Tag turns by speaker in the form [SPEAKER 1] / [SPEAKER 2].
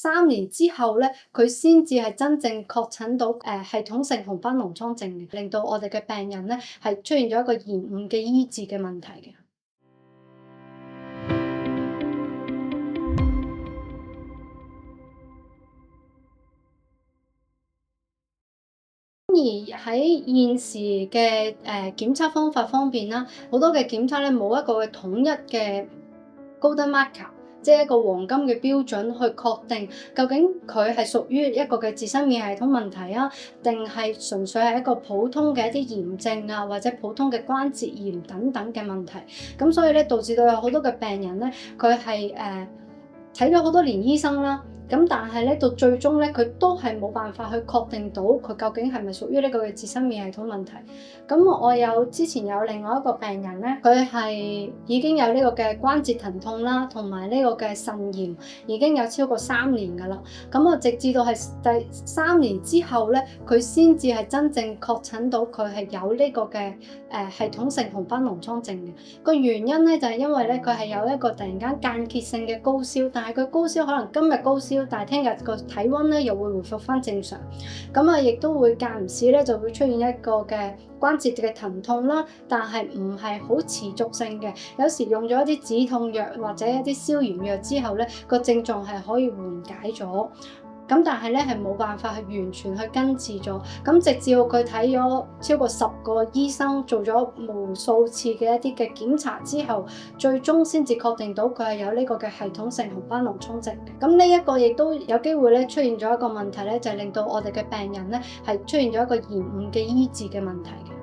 [SPEAKER 1] 3年之後咧，佢先至係真正確診到系統性紅斑狼瘡症嘅，令到我哋嘅病人咧係出現咗一個延誤嘅醫治嘅問題嘅。而喺現時嘅檢測方法方面啦，好多嘅檢測咧冇一個嘅統一嘅 golden marker，即係一個黃金嘅標準去確定究竟佢係屬於一個嘅自身免疫系統問題啊，定係純粹係一個普通嘅一啲炎症啊，或者普通嘅關節炎等等嘅問題。咁所以咧導致到有好多嘅病人咧，佢係睇咗好多年醫生啦。咁但係咧，到最終咧，佢都係冇辦法去確定到佢究竟係咪屬於呢個嘅自身免疫系統問題。咁我之前有另外一個病人咧，佢係已經有呢個嘅關節疼痛啦，同埋呢個嘅腎炎，已經有超過3年㗎啦。咁我直至到係第3年之後咧，佢先至係真正確診到佢係有呢個嘅系統性紅斑狼瘡症嘅。個原因咧就係因為咧，佢係有一個突然間間歇性嘅高燒，但係佢高燒可能今日高燒，但係聽日個體溫咧又會回復翻正常，咁啊亦都會間唔時咧就會出現一個嘅關節嘅疼痛啦，但係唔係好持續性嘅，有時用咗一啲止痛藥或者一啲消炎藥之後咧，個症狀係可以緩解咗。咁但係咧係冇辦法去完全去根治咗，咁直至佢睇咗超過10個醫生，做咗無數次嘅一啲嘅檢查之後，最終先至確定到佢係有呢個嘅系統性紅斑狼瘡症嘅。咁呢一個亦都有機會咧出現咗一個問題咧，就係令到我哋嘅病人咧係出現咗一個延誤嘅醫治嘅問題嘅。